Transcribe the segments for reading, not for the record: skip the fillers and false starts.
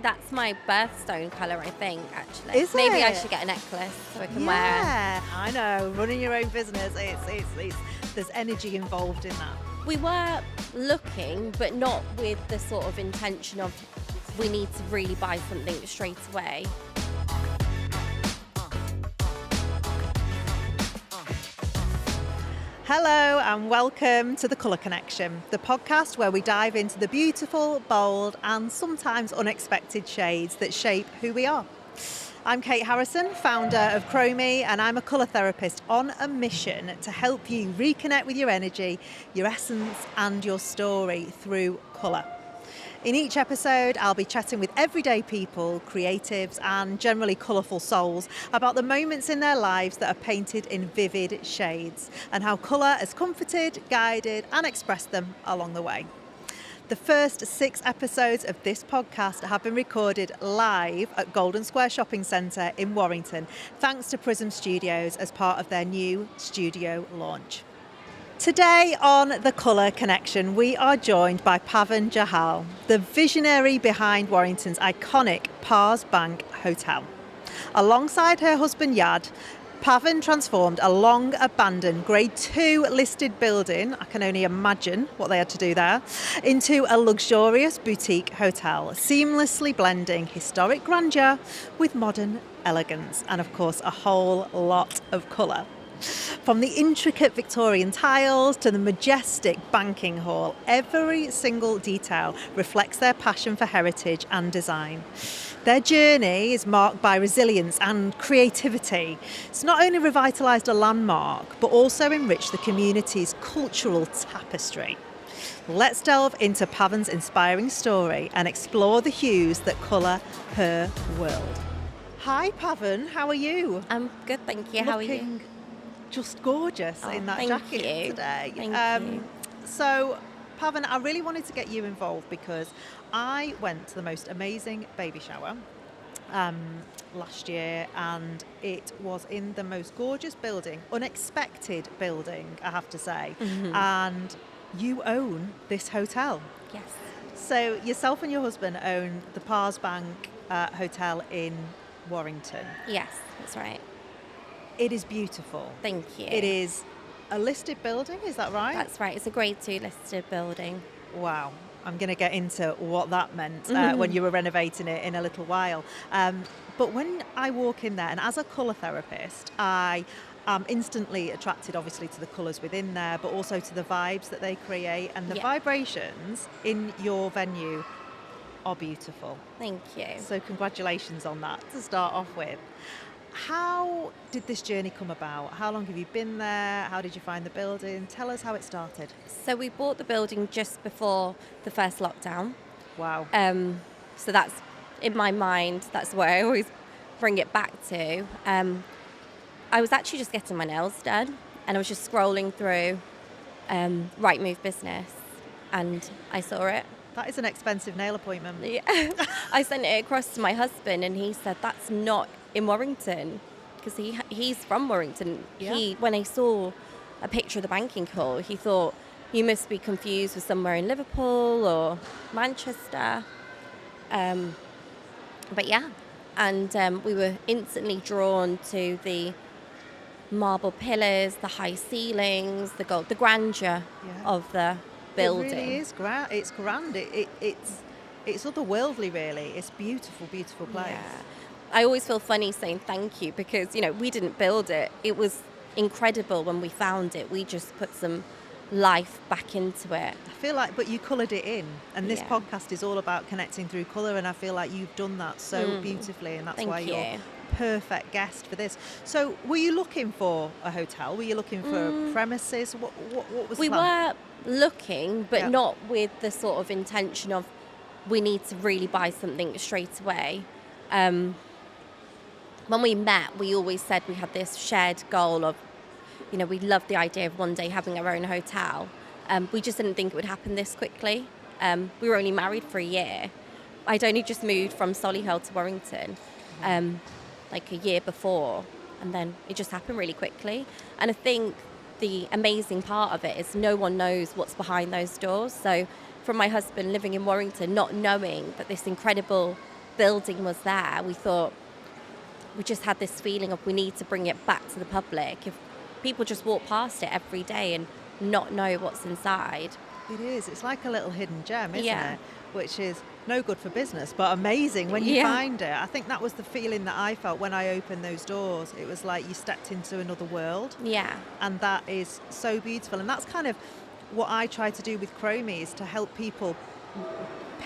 That's my birthstone colour, I think, actually. Is Maybe I it? should get a necklace so I can wear Yeah, I know. Running your own business, it's there's energy involved in that. it. We were looking, but not with the sort of intention of we need to really buy something straight away. Hello and welcome to The Colour Connection, the podcast where we dive into the beautiful, bold and sometimes unexpected shades that shape who we are. I'm Kate Harrison, founder of Chromie, and I'm a colour therapist on a mission to help you reconnect with your energy, your essence and your story through colour. In each episode, I'll be chatting with everyday people, creatives and generally colourful souls about the moments in their lives that are painted in vivid shades and how colour has comforted, guided and expressed them along the way. The first 6 episodes of this podcast have been recorded live at Golden Square Shopping Centre in Warrington, thanks to Prism Studios as part of their new studio launch. Today on The Colour Connection, we are joined by Pavan Johal, the visionary behind Warrington's iconic Parr's Bank Hotel. Alongside her husband Yaad, Pavan transformed a long-abandoned Grade 2 listed building, I can only imagine what they had to do there, into a luxurious boutique hotel, seamlessly blending historic grandeur with modern elegance and, of course, a whole lot of colour. From the intricate Victorian tiles to the majestic banking hall, every single detail reflects their passion for heritage and design. Their journey is marked by resilience and creativity. It's not only revitalized a landmark, but also enriched the community's cultural tapestry. Let's delve into Pavan's inspiring story and explore the hues that colour her world. Hi Pavan, how are you? I'm good, thank you. How are you? Just gorgeous in that thank jacket you. today. Thank you. So, Pavan, I really wanted to get you involved because I went to the most amazing baby shower last year, and it was in the most gorgeous building, unexpected building, I have to say. Mm-hmm. And you own this hotel. Yes. So yourself and your husband own the Parr's Bank Hotel in Warrington. Yes, that's right. It is beautiful. Thank you. It is a listed building, is that right? That's right. It's a Grade 2 listed building. Wow. I'm going to get into what that meant when you were renovating it in a little while. But when I walk in there, and as a colour therapist, I am instantly attracted, obviously, to the colours within there, but also to the vibes that they create. And the vibrations in your venue are beautiful. Thank you. So congratulations on that to start off with. How did this journey come about? How long have you been there? How did you find the building? Tell us how it started. So we bought the building just before the first lockdown. Wow. So that's, in my mind, that's where I always bring it back to. I was actually just getting my nails done, and I was just scrolling through Rightmove Business, and I saw it. That is an expensive nail appointment. Yeah. I sent it across to my husband, and he said, that's not in Warrington, because he's from Warrington. Yeah. When he saw a picture of the banking hall, he thought, you must be confused with somewhere in Liverpool or Manchester. But yeah, and we were instantly drawn to the marble pillars, the high ceilings, the gold, the grandeur of the building. It really is grand. It's grand. It's otherworldly, really. It's beautiful, beautiful place. Yeah. I always feel funny saying thank you because, we didn't build it. It was incredible when we found it. We just put some life back into it. I feel like, but you coloured it in, and this podcast is all about connecting through colour, and I feel like you've done that so beautifully, and that's why you're perfect guest for this. So were you looking for a hotel? Were you looking for premises? What was the plan? We were looking, but not with the sort of intention of we need to really buy something straight away. When we met, we always said we had this shared goal of, we loved the idea of one day having our own hotel. We just didn't think it would happen this quickly. We were only married for a year. I'd only just moved from Solihull to Warrington like a year before, and then it just happened really quickly. And I think the amazing part of it is no one knows what's behind those doors. So from my husband living in Warrington, not knowing that this incredible building was there, we thought, we just had this feeling of we need to bring it back to the public. If people just walk past it every day and not know what's inside. It is. It's like a little hidden gem, isn't Yeah. it? Which is no good for business, but amazing when you Yeah. find it. I think that was the feeling that I felt when I opened those doors. It was like you stepped into another world. Yeah. And that is so beautiful. And that's kind of what I try to do with Chromie, is to help people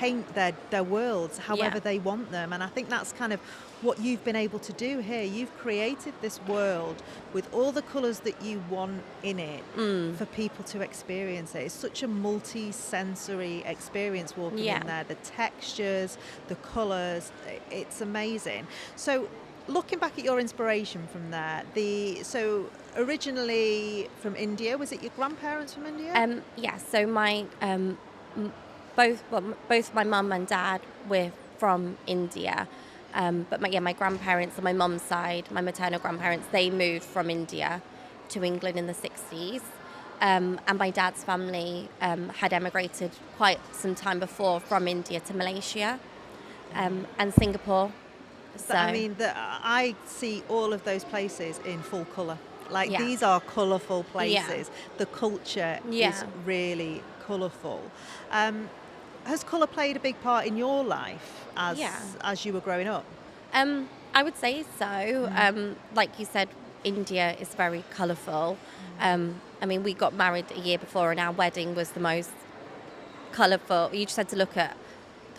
paint their worlds however Yeah. they want them. And I think that's kind of what you've been able to do here. You've created this world with all the colours that you want in it for people to experience it. It's such a multi-sensory experience walking Yeah. in there. The textures, the colours, it's amazing. So looking back at your inspiration from there, so originally from India, was it your grandparents from India? Yeah, so my both my mum and dad were from India, but my grandparents on my mum's side, my maternal grandparents, they moved from India to England in the 60s, and my dad's family had emigrated quite some time before from India to Malaysia and Singapore. So I mean, I see all of those places in full colour. Like, Yeah. these are colourful places. Yeah. The culture Yeah. is really colourful. Has colour played a big part in your life as you were growing up? I would say so. Like you said, India is very colourful. I mean, we got married a year before, and our wedding was the most colourful. You just had to look at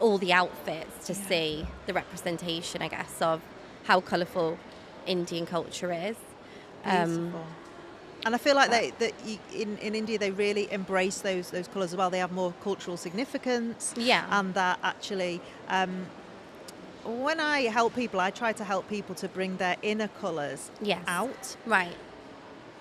all the outfits to see the representation, I guess, of how colourful Indian culture is. Beautiful. And I feel like in India they really embrace those colours as well. They have more cultural significance. Yeah. And that actually, when I help people, I try to help people to bring their inner colours Yes. out. Right.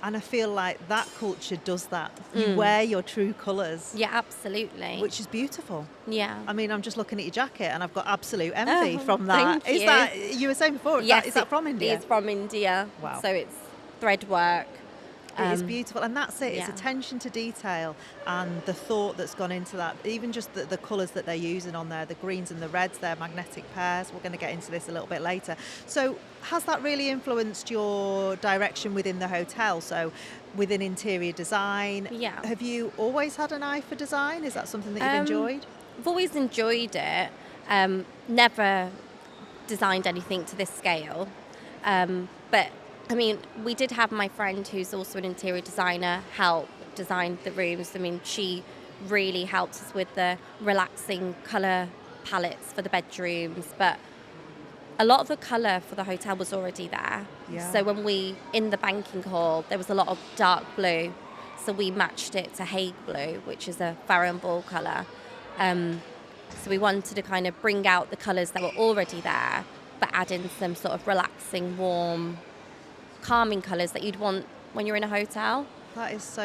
And I feel like that culture does that. You wear your true colours, Yeah, absolutely. which is beautiful. Yeah. I mean, I'm just looking at your jacket and I've got absolute envy from that. thank Is you. that, you were saying before, Yes, is that from India? It's from India. Wow. So it's thread work. It is beautiful, and that's it. It's yeah. attention to detail and the thought that's gone into that. Even just the colours that they're using on there, the greens and the reds, they're magnetic pairs. We're going to get into this a little bit later. So has that really influenced your direction within the hotel? So within interior design, Yeah. have you always had an eye for design? Is that something that you've enjoyed? I've always enjoyed it. Never designed anything to this scale. But I mean, we did have my friend who's also an interior designer help design the rooms. I mean, she really helped us with the relaxing colour palettes for the bedrooms. But a lot of the colour for the hotel was already there. Yeah. So when in the banking hall, there was a lot of dark blue. So we matched it to Hague blue, which is a Farrow ball colour. So we wanted to kind of bring out the colours that were already there, but add in some sort of relaxing, warm, calming colours that you'd want when you're in a hotel. That's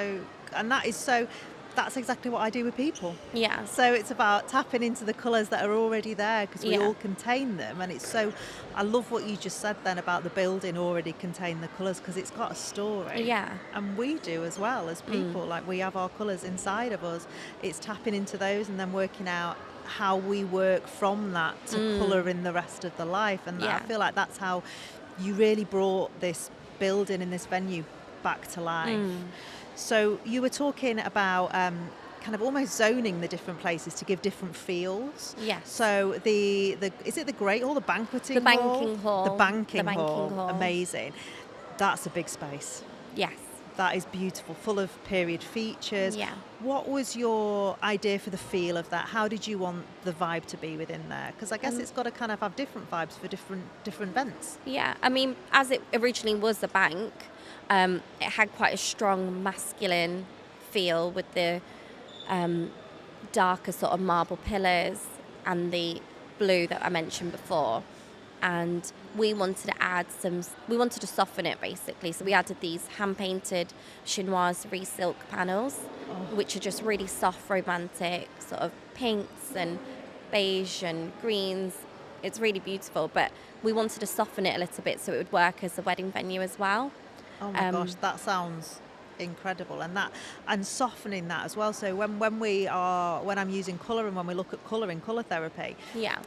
exactly what I do with people. Yeah. So it's about tapping into the colours that are already there, because we Yeah. all contain them. And I love what you just said then about the building already contain the colours, because it's got a story. Yeah. And we do as well as people. Like, we have our colours inside of us. It's tapping into those and then working out how we work from that to colour in the rest of the life. And Yeah. I feel like that's how you really brought this building and this venue back to life. So you were talking about kind of almost zoning the different places to give different feels. Yes. So is it the Great Hall, the banqueting The hall? banking hall. The banking The banking hall. hall. Amazing. That's a big space. Yes. That is beautiful, full of period features. Yeah. What was your idea for the feel of that? How did you want the vibe to be within there? Because I guess it's got to kind of have different vibes for different events. Yeah. I mean, as it originally was a bank, it had quite a strong masculine feel with the darker sort of marble pillars and the blue that I mentioned before. And we wanted to soften it basically. So we added these hand-painted chinoiserie silk panels, which are just really soft, romantic, sort of pinks and beige and greens. It's really beautiful, but we wanted to soften it a little bit so it would work as a wedding venue as well. Oh my gosh, that sounds incredible, and softening that as well. So when I'm using colour and when we look at colour in colour therapy,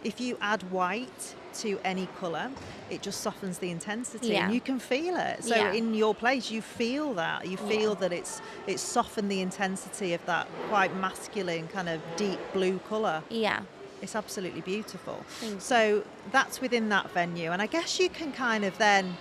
if you add white to any colour, it just softens the intensity, and you can feel it. So in your place, you feel that. You feel that it's softened the intensity of that quite masculine kind of deep blue colour. Yeah. It's absolutely beautiful. Thank you. So that's within that venue, and I guess you can kind of then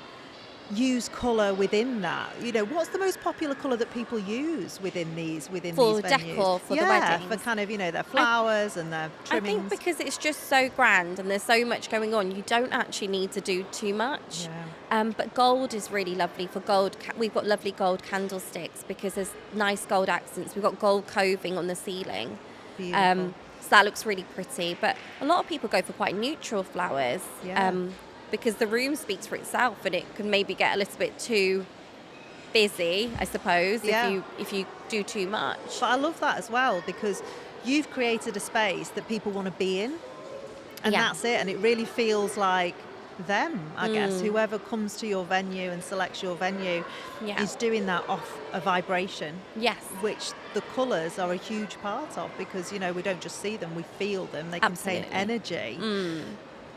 use colour within that. What's the most popular colour that people use within these venues? For decor, for the weddings. For kind of, their flowers and their trimmings. I think because it's just so grand and there's so much going on, you don't actually need to do too much. Yeah. But gold is really lovely for gold. We've got lovely gold candlesticks because there's nice gold accents. We've got gold coving on the ceiling. Beautiful. So that looks really pretty. But a lot of people go for quite neutral flowers. Yeah. Because the room speaks for itself, and it can maybe get a little bit too busy, I suppose, if you do too much. But I love that as well, because you've created a space that people want to be in, and that's it. And it really feels like them, I guess. Whoever comes to your venue and selects your venue is doing that off a vibration. Yes. Which the colours are a huge part of, because, we don't just see them, we feel them. They contain energy.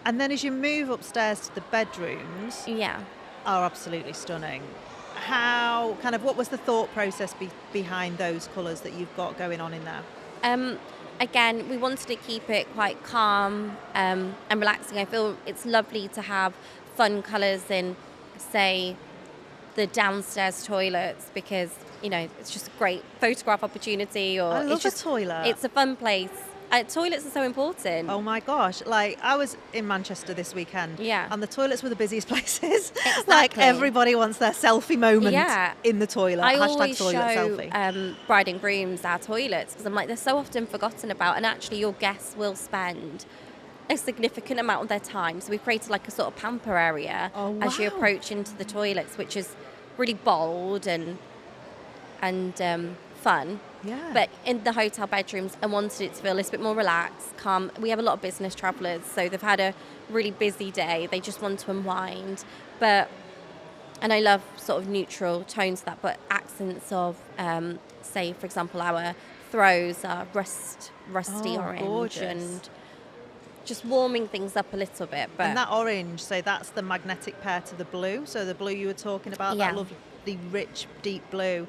And then as you move upstairs to the bedrooms, are absolutely stunning. What was the thought process behind those colours that you've got going on in there? Again, we wanted to keep it quite calm and relaxing. I feel it's lovely to have fun colours in, say, the downstairs toilets, because, it's just a great photograph opportunity. Or I love it's just, a toilet. It's a fun place. Toilets are so important. Oh my gosh. I was in Manchester this weekend. Yeah. And the toilets were the busiest places. Exactly. Everybody wants their selfie moment in the toilet. I Hashtag always toilet show selfie. bride and grooms our toilets, because I'm like, they're so often forgotten about, and actually your guests will spend a significant amount of their time. So we've created like a sort of pamper area as you approach into the toilets, which is really bold and fun. Yeah. But in the hotel bedrooms, I wanted it to feel a little bit more relaxed, calm. We have a lot of business travellers, so they've had a really busy day. They just want to unwind. And I love sort of neutral tones to that, but accents of, say, for example, our throws are rusty orange. Gorgeous. And just warming things up a little bit. But And that orange, so that's the magnetic pair to the blue. So the blue you were talking about, that lovely rich deep blue.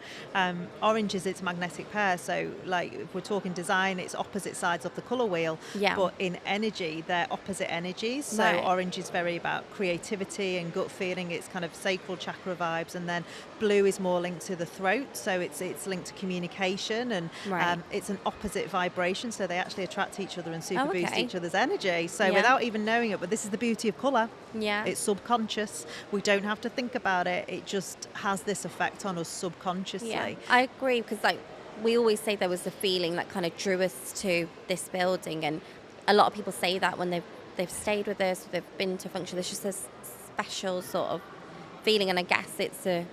Orange is its magnetic pair, so like if we're talking design, it's opposite sides of the colour wheel, but in energy they're opposite energies. So orange is very about creativity and gut feeling, it's kind of sacral chakra vibes, and then blue is more linked to the throat, so it's linked to communication, and it's an opposite vibration, so they actually attract each other and super boost each other's energy. So without even knowing it, but this is the beauty of colour. It's subconscious. We don't have to think about it. It just has this effect on us subconsciously. Yeah, I agree, because like we always say there was a feeling that kind of drew us to this building, and a lot of people say that when they've stayed with us, they've been to function, there's just this special sort of feeling, and I guess it's a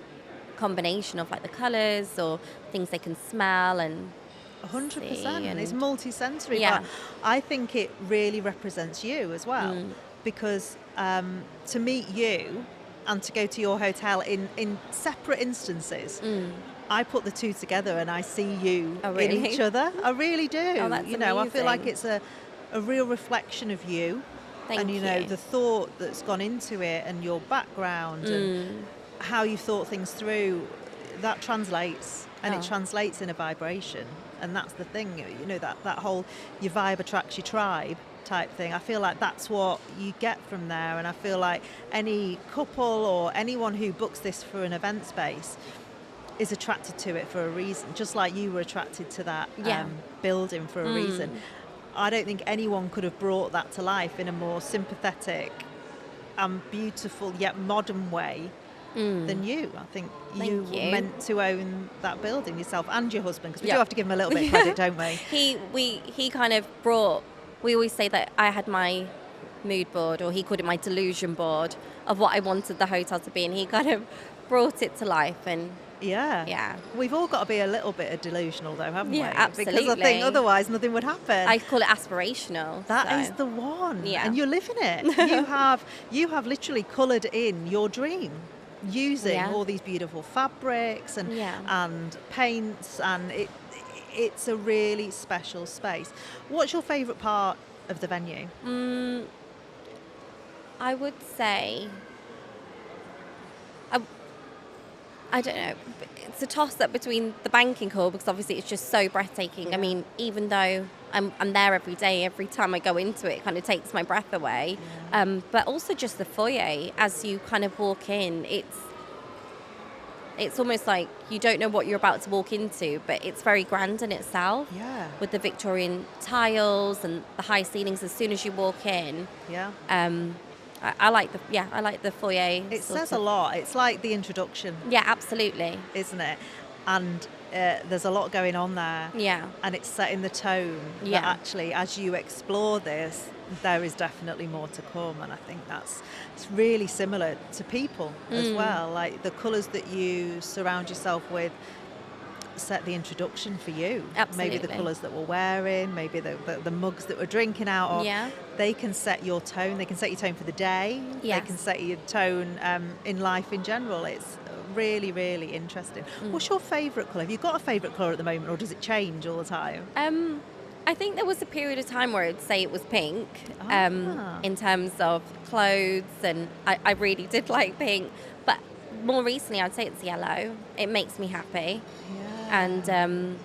combination of like the colours or things they can smell and 100%, and it's multi-sensory, but I think it really represents you as well, because to meet you and to go to your hotel in separate instances, I put the two together and I see you in each other. I really do. Oh, that's amazing. I feel like it's a real reflection of you. Thank you. The thought that's gone into it, and your background and how you thought things through, that translates, and it translates in a vibration. And that's the thing, that whole your vibe attracts your tribe type thing. I feel like that's what you get from there, and I feel like any couple or anyone who books this for an event space is attracted to it for a reason, just like you were attracted to that building for a reason. I don't think anyone could have brought that to life in a more sympathetic and beautiful yet modern way than you. I think you were meant to own that building yourself and your husband, because we do have to give him a little bit of credit, don't we? He kind of brought. We always say that I had my mood board, or he called it my delusion board, of what I wanted the hotel to be, and he kind of brought it to life. And we've all got to be a little bit delusional though, haven't we? Absolutely. Because I think otherwise nothing would happen. I call it aspirational. That is the one. And you're living it. You have literally coloured in your dream. using Yeah. all these beautiful fabrics and Yeah. and paints, and it's a really special space. What's your favourite part of the venue? I would say, I, I don't know, it's a toss-up between the banking hall, because obviously it's just so breathtaking. Yeah. I mean, even though I'm there every day, every time I go into it, it kind of takes my breath away. Yeah. But also just the foyer, as you kind of walk in, it's almost like you don't know what you're about to walk into, but it's very grand in itself. Yeah. With the Victorian tiles and the high ceilings as soon as you walk in. Yeah. I like the foyer. It sort says of- a lot. It's like the introduction, Yeah, absolutely. isn't it? And there's a lot going on there. Yeah. And it's setting the tone Yeah. that actually, as you explore this, there is definitely more to come. And I think it's really similar to people as well. Like the colours that you surround yourself with set the introduction for you. Maybe the Absolutely. colours that we're wearing, maybe the mugs that we're drinking out of. Yeah. They can set your tone. They can set your tone for the day. Yes. They can set your tone in life in general. It's really, really interesting. What's your favourite colour? Have you got a favourite colour at the moment, or does it change all the time? I think there was a period of time where I'd say it was pink, Ah. in terms of clothes, and I really did like pink. But more recently, I'd say it's yellow. It makes me happy. Yeah. And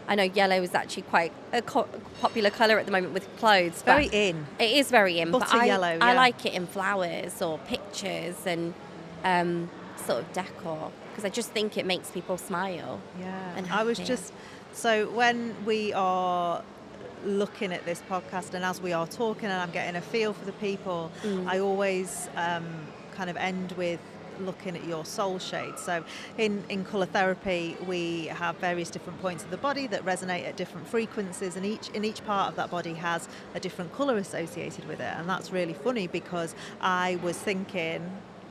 I know yellow is actually quite a popular colour at the moment with clothes. Very but in. It is very in. Butter but I yellow, I yeah. like it in flowers or pictures and sort of decor, because I just think it makes people smile. Yeah. And I was happy. just, so when we are looking at this podcast and as we are talking and I'm getting a feel for the people, I always kind of end with looking at your soul shade. So in colour therapy, we have various different points of the body that resonate at different frequencies, and each part of that body has a different colour associated with it. And that's really funny, because I was thinking,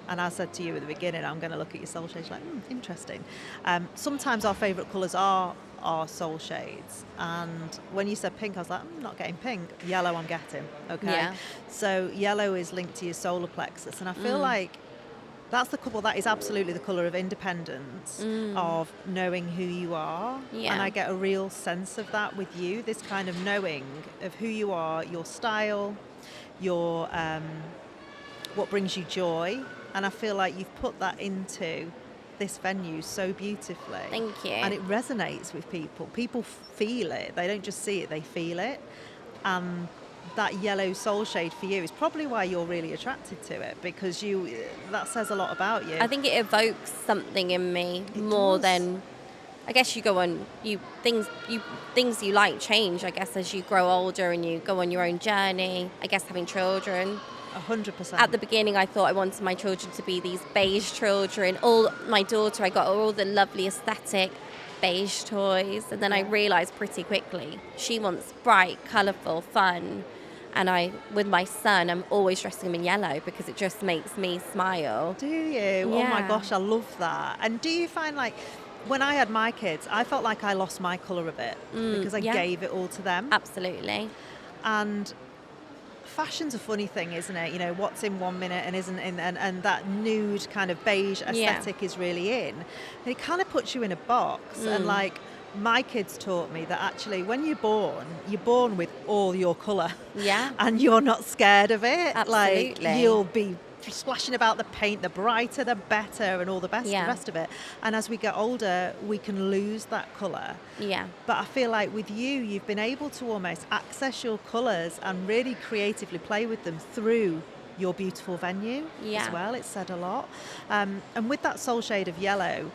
and I said to you at the beginning, I'm going to look at your soul shades, like, interesting. Sometimes our favourite colours are our soul shades, and when you said pink, I was like, I'm not getting pink. Yellow I'm getting. Okay. Yeah. So yellow is linked to your solar plexus, and I feel like that's the couple that is absolutely the colour of independence, of knowing who you are. Yeah. And I get a real sense of that with you, this kind of knowing of who you are, your style, your what brings you joy. And I feel like you've put that into this venue so beautifully. Thank you. And it resonates with people. People feel it. They don't just see it, they feel it. And that yellow soul shade for you is probably why you're really attracted to it, because that says a lot about you. I think it evokes something in me more does. than, I guess you go on, things you like change, I guess, as you grow older and you go on your own journey. I guess having children. 100%. At the beginning, I thought I wanted my children to be these beige children. My daughter, I got her all the lovely aesthetic beige toys, and then I realised pretty quickly she wants bright, colourful, fun. And with my son, I'm always dressing him in yellow because it just makes me smile. Do you? Oh my Yeah. gosh, I love that. And do you find, like, when I had my kids, I felt like I lost my colour a bit because I yeah. gave it all to them. Absolutely. And fashion's a funny thing, isn't it? You know, what's in 1 minute and isn't in, and that nude kind of beige aesthetic is really in. And it kind of puts you in a box. And like, my kids taught me that actually when you're born with all your colour. Yeah. And you're not scared of it. Absolutely. Like, you'll be splashing about the paint, the brighter the better, and all the rest of it. And as we get older, we can lose that colour. Yeah. But I feel like with you've been able to almost access your colours and really creatively play with them through your beautiful venue Yeah. as well. It's said a lot. And with that soul shade of yellow,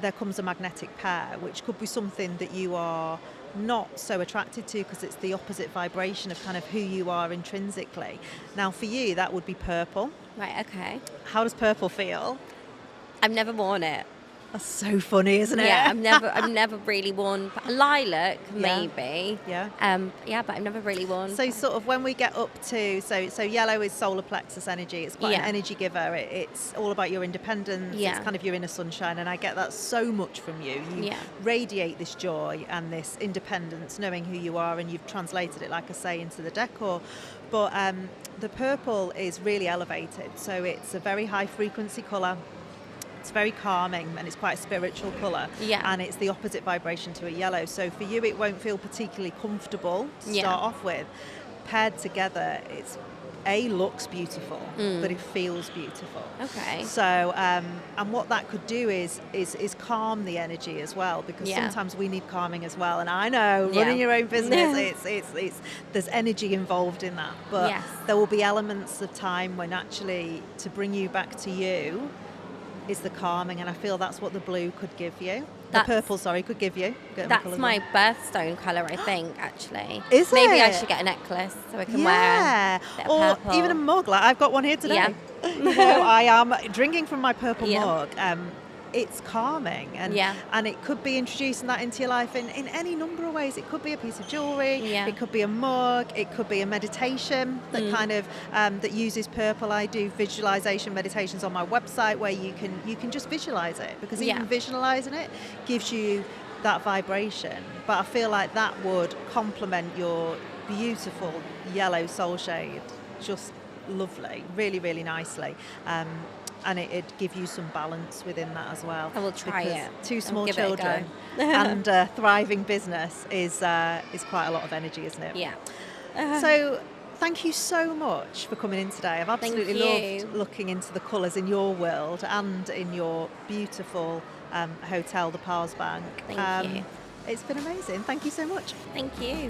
there comes a magnetic pair, which could be something that you are not so attracted to because it's the opposite vibration of kind of who you are intrinsically. Now for you, that would be purple. Right, okay. How does purple feel? I've never worn it. That's so funny, isn't it? Yeah, I've never really worn lilac, maybe. Yeah. But I've never really worn. So sort of when we get up to, so yellow is solar plexus energy. It's quite an Yeah. energy giver. It's all about your independence. Yeah. It's kind of your inner sunshine. And I get that so much from you. You Yeah. radiate this joy and this independence, knowing who you are. And you've translated it, like I say, into the decor. But the purple is really elevated, so it's a very high frequency colour. It's very calming and it's quite a spiritual colour. Yeah. And it's the opposite vibration to a yellow. So for you, it won't feel particularly comfortable to start off with. Paired together, looks beautiful, but it feels beautiful. Okay. So, and what that could do is calm the energy as well, because sometimes we need calming as well. And I know running your own business, it's there's energy involved in that. But there will be elements of time when actually to bring you back to you is the calming, and I feel that's what the blue could give you. The purple, could give you. That's my birthstone colour, I think, actually. Is it? Maybe I should get a necklace so I can wear a bit of or purple. even a mug. Like I've got one here today. Yeah. You know, I am drinking from my purple mug. It's calming, and it could be introducing that into your life in any number of ways. It could be a piece of jewellery, it could be a mug, it could be a meditation that kind of that uses purple. I do visualization meditations on my website where you can just visualize it, because even visualizing it gives you that vibration. But I feel like that would complement your beautiful yellow soul shade just lovely, really, really nicely. And it'd give you some balance within that as well. I will try it. Two small children and a thriving business is quite a lot of energy, isn't it? Yeah. So thank you so much for coming in today. I've absolutely loved looking into the colours in your world and in your beautiful hotel, the Parr's Bank. Thank you. It's been amazing. Thank you so much. Thank you.